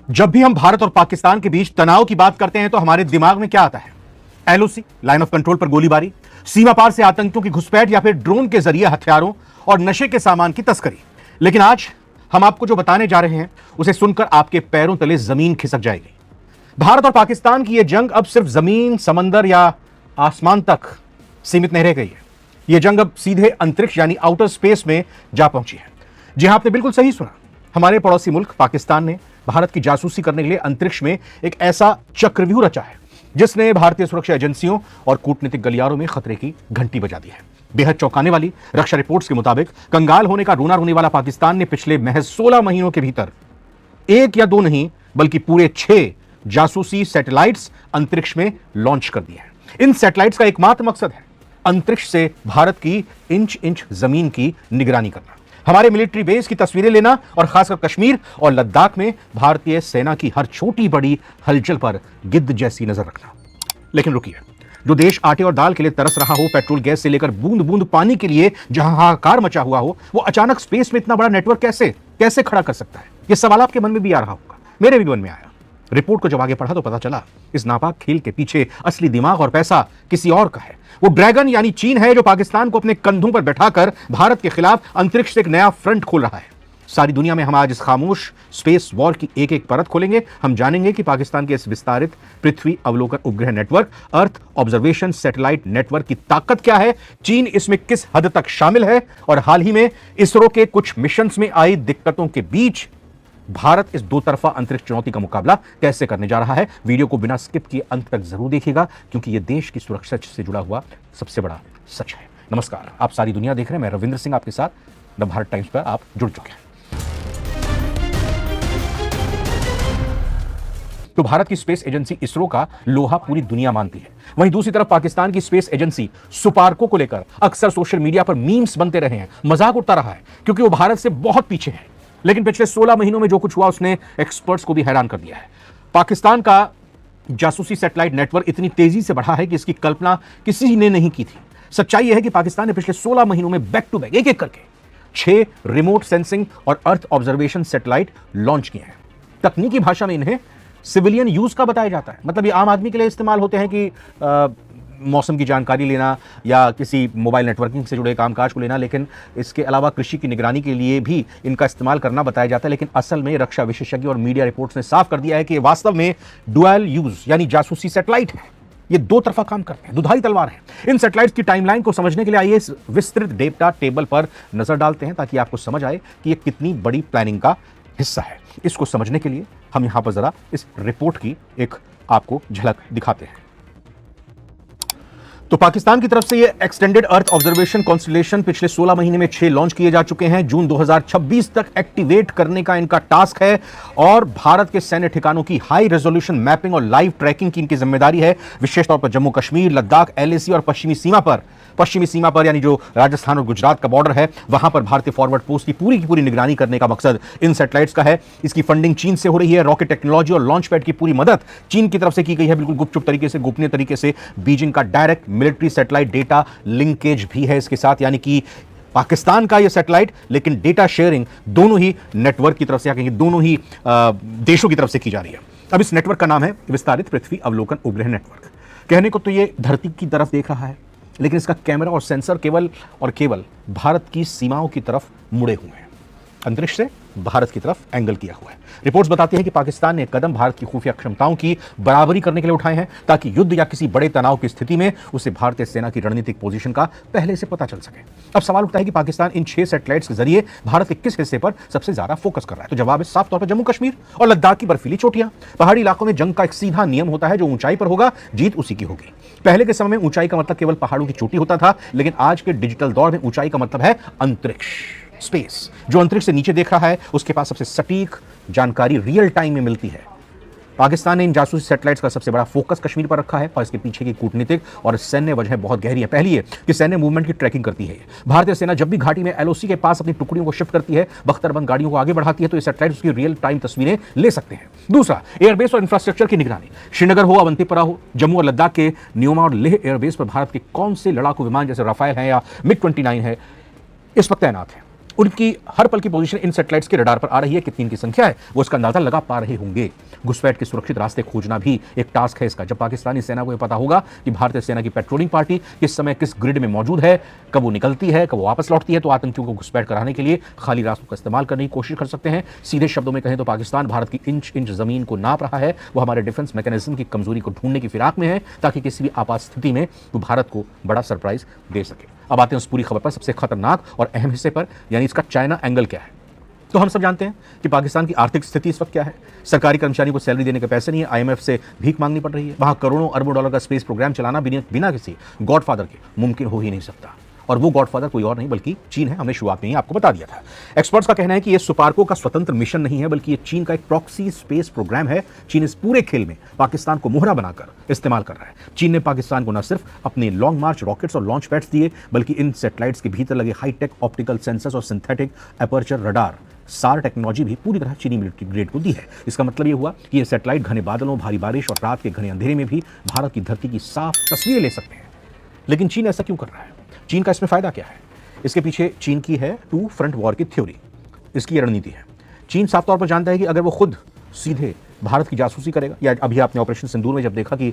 जब भी हम भारत और पाकिस्तान के बीच तनाव की बात करते हैं तो हमारे दिमाग में क्या आता है? एलओसी, लाइन ऑफ कंट्रोल पर गोलीबारी, सीमा पार से आतंकियों की घुसपैठ या फिर ड्रोन के जरिए हथियारों और नशे के सामान की तस्करी। लेकिन आज हम आपको जो बताने जा रहे हैं उसे सुनकर आपके पैरों तले जमीन खिसक जाएगी। भारत और पाकिस्तान की यह जंग अब सिर्फ जमीन, समंदर या आसमान तक सीमित नहीं रह गई है। यह जंग अब सीधे अंतरिक्ष यानी आउटर स्पेस में जा पहुंची है। जी हां, आपने बिल्कुल सही सुना। हमारे पड़ोसी मुल्क पाकिस्तान ने भारत की जासूसी करने के लिए अंतरिक्ष में एक ऐसा चक्रव्यूह रचा है जिसने भारतीय सुरक्षा एजेंसियों और कूटनीतिक गलियारों में खतरे की घंटी बजा दी है। बेहद चौंकाने वाली रक्षा रिपोर्ट्स के मुताबिक कंगाल होने का रोना रोने वाला पाकिस्तान ने पिछले महज 16 महीनों के भीतर एक या दो नहीं बल्कि पूरे 6 जासूसी सैटेलाइट्स अंतरिक्ष में लॉन्च कर दिए हैं। इन सैटेलाइट्स का एकमात्र मकसद है अंतरिक्ष से भारत की इंच इंच जमीन की निगरानी करना, हमारे मिलिट्री बेस की तस्वीरें लेना और खासकर कश्मीर और लद्दाख में भारतीय सेना की हर छोटी बड़ी हलचल पर गिद्ध जैसी नजर रखना। लेकिन रुकिए, जो देश आटे और दाल के लिए तरस रहा हो, पेट्रोल गैस से लेकर बूंद बूंद पानी के लिए जहां हाहाकार मचा हुआ हो, वो अचानक स्पेस में इतना बड़ा नेटवर्क कैसे खड़ा कर सकता है? यह सवाल आपके मन में भी आ रहा होगा, मेरे भी मन में आया। रिपोर्ट को जब आगे पढ़ा तो पता चला इस नापाक खेल के पीछे असली दिमाग और पैसा किसी और का है। वो ड्रैगन यानी चीन है जो पाकिस्तान को अपने कंधों पर बैठाकर भारत के खिलाफ अंतरिक्ष से एक नया फ्रंट खोल रहा है। सारी दुनिया में हम आज इस खामोश स्पेस वॉर की एक एक परत खोलेंगे। हम जानेंगे कि पाकिस्तान के इस विस्तारित पृथ्वी अवलोकन उपग्रह network, earth observation satellite network की ताकत क्या है, चीन इसमें किस हद तक शामिल है और हाल ही में इसरो के कुछ मिशंस में आई दिक्कतों के बीच भारत इस दो तरफा अंतरिक्ष चुनौती का मुकाबला कैसे करने जा रहा है। वीडियो को बिना स्किप किए अंत तक जरूर देखिएगा क्योंकि यह देश की सुरक्षा से जुड़ा हुआ सबसे बड़ा सच है। नमस्कार, आप सारी दुनिया देख रहे हैं। मैं रविंद्र सिंह आपके साथ द भारत टाइम्स पर आप जुड़ चुके हैं। तो भारत की स्पेस एजेंसी इसरो का लोहा पूरी दुनिया मानती है। वहीं दूसरी तरफ पाकिस्तान की स्पेस एजेंसी सुपार्को को लेकर अक्सर सोशल मीडिया पर मीम्स बनते रहे हैं, मजाक उड़ता रहा है क्योंकि वो भारत से बहुत पीछे है। लेकिन पिछले 16 महीनों में जो कुछ हुआ उसने एक्सपर्ट्स को भी हैरान कर दिया है। पाकिस्तान का जासूसी सैटेलाइट नेटवर्क इतनी तेजी से बढ़ा है कि इसकी कल्पना किसी ने नहीं की थी। सच्चाई यह है कि पाकिस्तान ने पिछले 16 महीनों में बैक टू बैक एक एक करके 6 रिमोट सेंसिंग और अर्थ ऑब्जर्वेशन सैटेलाइट लॉन्च किए हैं। तकनीकी भाषा में इन्हें सिविलियन यूज का बताया जाता है, मतलब ये आम आदमी के लिए इस्तेमाल होते हैं कि मौसम की जानकारी लेना या किसी मोबाइल नेटवर्किंग से जुड़े कामकाज को लेना, लेकिन इसके अलावा कृषि की निगरानी के लिए भी इनका इस्तेमाल करना बताया जाता है। लेकिन असल में रक्षा विशेषज्ञ और मीडिया रिपोर्ट्स ने साफ कर दिया है कि ये वास्तव में डुअल यूज यानी जासूसी सैटेलाइट है। ये दो तरफा काम करते हैं, दुधारी तलवार है। इन सैटेलाइट्स की टाइमलाइन को समझने के लिए आइए इस विस्तृत डेटा टेबल पर नजर डालते हैं ताकि आपको समझ आए कि ये कितनी बड़ी प्लानिंग का हिस्सा है। इसको समझने के लिए हम यहां पर जरा इस रिपोर्ट की एक आपको झलक दिखाते हैं। तो पाकिस्तान की तरफ से ये एक्सटेंडेड अर्थ ऑब्जर्वेशन कॉन्स्टलेशन पिछले 16 महीने में 6 लॉन्च किए जा चुके हैं। जून 2026 तक एक्टिवेट करने का इनका टास्क है और भारत के सैन्य ठिकानों की हाई रेजोल्यूशन मैपिंग और लाइव ट्रैकिंग की इनकी जिम्मेदारी है। विशेष तौर पर जम्मू कश्मीर, लद्दाख, एलएसी और पश्चिमी सीमा पर यानी जो राजस्थान और गुजरात का बॉर्डर है वहां पर भारतीय फॉरवर्ड पोस्ट की पूरी निगरानी करने का मकसद इन सैटेलाइट्स का है। इसकी फंडिंग चीन से हो रही है। रॉकेट टेक्नोलॉजी और लॉन्च पैड की पूरी मदद चीन की तरफ से की गई है, बिल्कुल गुपचुप तरीके से, गोपनीय तरीके से। बीजिंग का direct military satellite data linkage भी है इसके साथ, यानी कि पाकिस्तान का यह सैटेलाइट लेकिन डेटा शेयरिंग दोनों ही नेटवर्क की तरफ से, या कहेंगे दोनों ही देशों की तरफ से की जा रही है। अब इस नेटवर्क का नाम है विस्तारित पृथ्वी अवलोकन उपग्रह नेटवर्क। कहने को तो यह धरती की तरफ देख रहा है लेकिन इसका कैमरा और सेंसर केवल और केवल भारत की सीमाओं की तरफ मुड़े हुए हैं, अंतरिक्ष से भारत की तरफ एंगल किया हुआ है। रिपोर्ट्स बताती हैं कि पाकिस्तान ने कदम भारत की खुफिया क्षमताओं की बराबरी करने के लिए उठाए हैं ताकि युद्ध या किसी बड़े तनाव की स्थिति में उसे भारतीय सेना की रणनीतिक पोजीशन का पहले से पता चल सके। अब सवाल उठता है कि पाकिस्तान इन 6 सैटेलाइट्स के जरिए भारत के किस हिस्से पर सबसे ज्यादा फोकस कर रहा है। तो जवाब है साफ तौर पर जम्मू कश्मीर और लद्दाख की बर्फीली चोटियां। पहाड़ी इलाकों में जंग का एक सीधा नियम होता है, जो ऊंचाई पर होगा जीत उसी की होगी। पहले के समय में ऊंचाई का मतलब केवल पहाड़ों की चोटी होता था, लेकिन आज के डिजिटल दौर में ऊंचाई का मतलब है अंतरिक्ष, स्पेस। जो अंतरिक्ष से नीचे देख रहा है उसके पास सबसे सटीक जानकारी रियल टाइम में मिलती है। पाकिस्तान ने इन जासूसी सैटेलाइट्स का सबसे बड़ा फोकस कश्मीर पर रखा है और इसके पीछे की कूटनीतिक और सैन्य वजह बहुत गहरी है। पहली है कि सैन्य मूवमेंट की ट्रैकिंग करती है। भारतीय सेना जब भी घाटी में एलओसी के पास अपनी टुकड़ियों को शिफ्ट करती है, बख्तरबंद गाड़ियों को आगे बढ़ाती है, तो ये सैटेलाइट उसकी रियल टाइम तस्वीरें ले सकते हैं। दूसरा, एयरबेस और इंफ्रास्ट्रक्चर की निगरानी। श्रीनगर हो, अवंतीपोरा हो, जम्मू और लद्दाख के न्योमा और लेह एयरबेस पर भारत के कौन से लड़ाकू विमान जैसे राफेल है या मिग 29 है इस वक्त तैनात है। उनकी हर पल की पोजीशन इन सैटेलाइट्स के रडार पर आ रही है। कितनी इनकी संख्या है वो इसका अंदाजा लगा पा रहे होंगे। घुसपैठ के सुरक्षित रास्ते खोजना भी एक टास्क है इसका। जब पाकिस्तानी सेना को यह पता होगा कि भारतीय सेना की पेट्रोलिंग पार्टी किस समय किस ग्रिड में मौजूद है, कब वो निकलती है, कब वो वापस लौटती है, तो आतंकियों को घुसपैठ कराने के लिए खाली रास्तों का इस्तेमाल करने की कोशिश कर सकते हैं। सीधे शब्दों में कहें तो पाकिस्तान भारत की इंच इंच जमीन को नाप रहा है। वो हमारे डिफेंस मैकेनिज्म की कमजोरी को ढूंढने की फिराक में है ताकि किसी भी आपात स्थिति में वो भारत को बड़ा सरप्राइज दे सके। अब आते हैं उस पूरी खबर पर, सबसे खतरनाक और अहम हिस्से पर, यानी इसका चाइना एंगल क्या है। तो हम सब जानते हैं कि पाकिस्तान की आर्थिक स्थिति इस वक्त क्या है। सरकारी कर्मचारियों को सैलरी देने के पैसे नहीं है, आईएमएफ से भीख मांगनी पड़ रही है। वहां करोड़ों अरबों डॉलर का स्पेस प्रोग्राम चलाना बिना किसी गॉडफादर के मुमकिन हो ही नहीं सकता। और वो गॉडफादर कोई और नहीं बल्कि चीन है। हमने शुरुआत में ही आपको बता दिया था। एक्सपर्ट्स का कहना है कि ये सुपार्को का स्वतंत्र मिशन नहीं है बल्कि ये चीन का एक प्रॉक्सी स्पेस प्रोग्राम है। चीन इस पूरे खेल में पाकिस्तान को मोहरा बनाकर इस्तेमाल कर रहा है। चीन ने पाकिस्तान को न सिर्फ अपने लॉन्ग मार्च रॉकेट्स और लॉन्च पैड्स दिए बल्कि इन सैटेलाइट्स के भीतर लगे हाईटेक ऑप्टिकल सेंसर्स और सिंथेटिक एपर्चर रडार सार टेक्नोलॉजी भी पूरी तरह चीनी मिलिट्री ग्रेड को दी है। इसका मतलब ये हुआ कि ये सैटेलाइट घने बादलों, भारी बारिश और रात के घने अंधेरे में भी भारत की धरती की साफ तस्वीरें ले सकते हैं। लेकिन चीन ऐसा क्यों कर रहा है? चीन का इसमें फायदा क्या है? इसके पीछे चीन की है टू फ्रंट वॉर की थ्योरी। इसकी रणनीति है। चीन साफ तौर पर जानता है कि अगर वो खुद सीधे भारत की जासूसी करेगा, या अभी आपने ऑपरेशन सिंदूर में जब देखा कि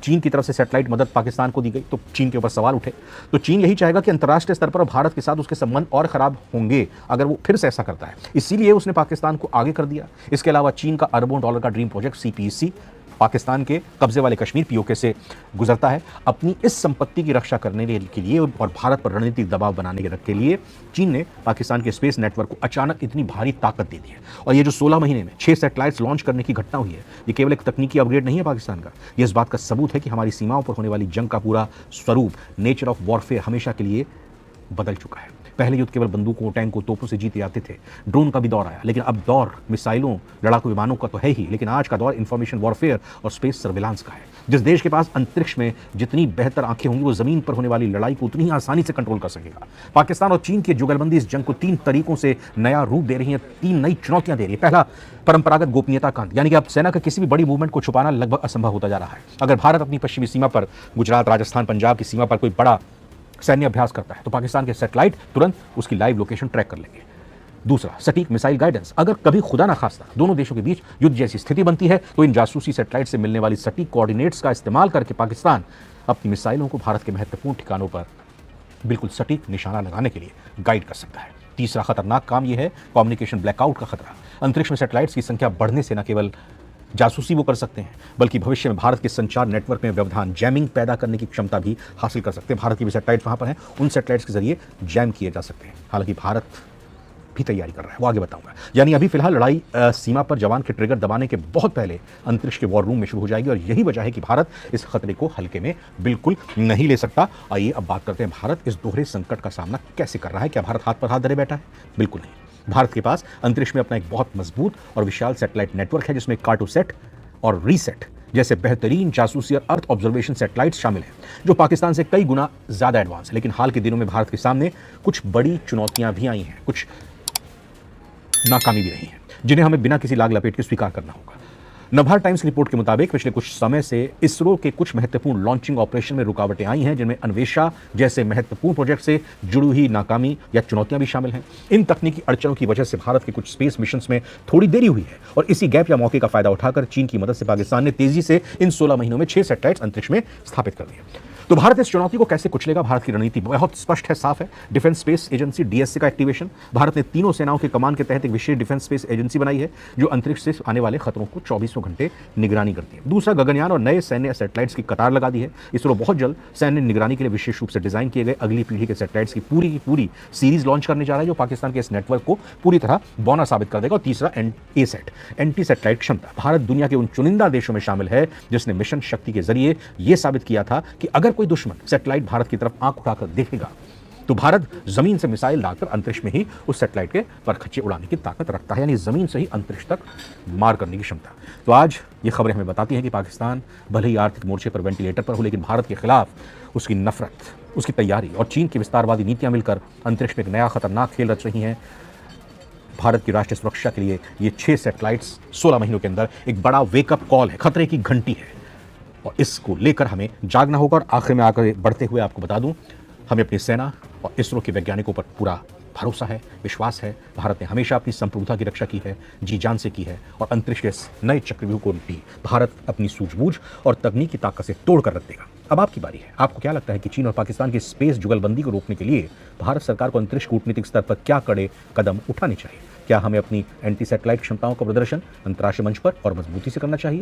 चीन की तरफ से सैटेलाइट मदद पाकिस्तान को दी गई तो चीन के ऊपर सवाल उठे। तो चीन यही चाहेगा कि अंतर्राष्ट्रीय स्तर पर भारत के साथ उसके संबंध और खराब होंगे अगर वो फिर से ऐसा करता है। इसीलिए उसने पाकिस्तान को आगे कर दिया। इसके अलावा चीन का अरबों डॉलर का ड्रीम प्रोजेक्ट सीपीईसी पाकिस्तान के कब्जे वाले कश्मीर पीओके से गुजरता है। अपनी इस संपत्ति की रक्षा करने के लिए और भारत पर रणनीतिक दबाव बनाने के लिए चीन ने पाकिस्तान के स्पेस नेटवर्क को अचानक इतनी भारी ताकत दे दी है। और ये जो 16 महीने में 6 सैटेलाइट्स लॉन्च करने की घटना हुई है, ये केवल एक तकनीकी अपग्रेड नहीं है पाकिस्तान का। ये इस बात का सबूत है कि हमारी सीमाओं पर होने वाली जंग का पूरा स्वरूप, नेचर ऑफ वॉरफेयर, हमेशा के लिए बदल चुका है। पहले युद्ध केवल बंदूकों, टैंकों, तोपों से जीते जाते थे। ड्रोन का भी दौर आया, लेकिन अब दौर मिसाइलों, लड़ाकू विमानों का तो है ही, लेकिन आज का दौर इंफॉर्मेशन वॉरफेयर और स्पेस सर्विलांस का है। जिस देश के पास अंतरिक्ष में जितनी बेहतर आंखें होंगी, वो जमीन पर होने वाली लड़ाई को उतनी ही आसानी से कंट्रोल कर सकेगा। पाकिस्तान और चीन की जुगलबंदी इस जंग को 3 तरीकों से नया रूप दे रही है, 3 नई चुनौतियां दे रही है। पहला, परंपरागत गोपनीयता का अंत, यानी कि अब सेना का किसी भी बड़ी मूवमेंट को छुपाना लगभग असंभव होता जा रहा है। अगर भारत अपनी पश्चिमी सीमा पर, गुजरात, राजस्थान, पंजाब की सीमा पर कोई बड़ा सैन्य अभ्यास करता है तो पाकिस्तान के सैटेलाइट तुरंत उसकी लाइव लोकेशन ट्रैक कर लेंगे। दूसरा, सटीक मिसाइल गाइडेंस। अगर कभी खुदा ना खास्ता दोनों देशों के बीच युद्ध जैसी स्थिति बनती है तो इन जासूसी सैटेलाइट से मिलने वाली सटीक कोऑर्डिनेट्स का इस्तेमाल करके पाकिस्तान अपनी मिसाइलों को भारत के महत्वपूर्ण ठिकानों पर बिल्कुल सटीक निशाना लगाने के लिए गाइड कर सकता है। तीसरा खतरनाक काम यह है कम्युनिकेशन ब्लैकआउट का खतरा। अंतरिक्ष में सैटेलाइट्स की संख्या बढ़ने से न केवल जासूसी वो कर सकते हैं बल्कि भविष्य में भारत के संचार नेटवर्क में व्यवधान, जैमिंग पैदा करने की क्षमता भी हासिल कर सकते हैं। भारत की भी सैटेलाइट वहां पर हैं, उन सैटेलाइट्स के जरिए जैम किए जा सकते हैं। हालांकि भारत भी तैयारी कर रहा है, वो आगे बताऊंगा। यानी अभी फिलहाल लड़ाई सीमा पर जवान के ट्रिगर दबाने के बहुत पहले अंतरिक्ष के वॉर रूम में शुरू हो जाएगी और यही वजह है कि भारत इस खतरे को हल्के में बिल्कुल नहीं ले सकता। आइए अब बात करते हैं भारत इस दोहरे संकट का सामना कैसे कर रहा है। क्या भारत हाथ पर हाथ धरे बैठा है? बिल्कुल नहीं। भारत के पास अंतरिक्ष में अपना एक बहुत मजबूत और विशाल सैटेलाइट नेटवर्क है जिसमें कार्टोसैट और रीसेट जैसे बेहतरीन जासूसी और अर्थ ऑब्जर्वेशन सैटेलाइट्स शामिल हैं जो पाकिस्तान से कई गुना ज्यादा एडवांस है। लेकिन हाल के दिनों में भारत के सामने कुछ बड़ी चुनौतियां भी आई हैं, कुछ नाकामी भी रही हैं जिन्हें हमें बिना किसी लाग लपेट के स्वीकार करना होगा। नवभारत टाइम्स की रिपोर्ट के मुताबिक पिछले कुछ समय से इसरो के कुछ महत्वपूर्ण लॉन्चिंग ऑपरेशन में रुकावटें आई हैं जिनमें अन्वेषा जैसे महत्वपूर्ण प्रोजेक्ट से जुड़ी हुई नाकामी या चुनौतियां भी शामिल हैं। इन तकनीकी अड़चनों की वजह से भारत के कुछ स्पेस मिशंस में थोड़ी देरी हुई है और इसी गैप या मौके का फायदा उठाकर चीन की मदद से पाकिस्तान ने तेजी से इन 16 महीनों में 6 सैटेलाइट्स अंतरिक्ष में स्थापित कर दिए। तो भारत इस चुनौती को कैसे कुचलेगा? भारत की रणनीति बहुत स्पष्ट है, साफ है। डिफेंस स्पेस एजेंसी डीएससी का एक्टिवेशन। भारत ने तीनों सेनाओं के कमान के तहत एक विशेष डिफेंस स्पेस एजेंसी बनाई है जो अंतरिक्ष से आने वाले खतरों को 24 घंटे निगरानी करती है। दूसरा, गगनयान और नए सैन्य सैटेलाइट्स की कतार लगा दी है। इसरो बहुत जल्द सैन्य निगरानी के लिए विशेष रूप से डिजाइन किए गए अगली पीढ़ी के सैटेलाइट्स की पूरी सीरीज लॉन्च करने जा रहा है जो पाकिस्तान के इस नेटवर्क को पूरी तरह बौना साबित कर देगा। और तीसरा, एसेट एंटी सैटेलाइट क्षमता। भारत दुनिया के उन चुनिंदा देशों में शामिल है जिसने मिशन शक्ति के जरिए यह साबित किया था कि अगर कोई दुश्मन सैटेलाइट भारत की तरफ आंख उठाकर देखेगा तो भारत जमीन से मिसाइल डालकर अंतरिक्ष में ही उस सैटेलाइट के परखच्चे उड़ाने की ताकत रखता है, यानी जमीन से ही अंतरिक्ष तक मार करने की क्षमता। तो आज ये खबरें हमें बताती हैं कि पाकिस्तान भले ही आर्थिक मोर्चे पर वेंटिलेटर पर हो लेकिन भारत के खिलाफ उसकी नफरत, उसकी तैयारी और चीन की विस्तारवादी नीतियां मिलकर अंतरिक्ष में एक नया खतरनाक खेल रच रही हैं। भारत की राष्ट्रीय सुरक्षा के लिए ये 6 सैटेलाइट्स 16 महीनों के अंदर एक बड़ा वेकअप कॉल है, खतरे की घंटी है और इसको लेकर हमें जागना होगा। और आखिर में आकर बढ़ते हुए आपको बता दूं, हमें अपनी सेना और इसरो के वैज्ञानिकों पर पूरा भरोसा है, विश्वास है। भारत ने हमेशा अपनी संप्रभुता की रक्षा की है, जी जान से की है और अंतरिक्ष के इस नए चक्रव्यूह को भी भारत अपनी सूझबूझ और तकनीकी ताकत से तोड़ कर रख देगा। अब आपकी बारी है। आपको क्या लगता है कि चीन और पाकिस्तान की स्पेस जुगलबंदी को रोकने के लिए भारत सरकार को अंतरिक्ष कूटनीतिक स्तर पर क्या कड़े कदम उठाने चाहिए? क्या हमें अपनी एंटी सैटेलाइट क्षमताओं का प्रदर्शन अंतर्राष्ट्रीय मंच पर और मजबूती से करना चाहिए,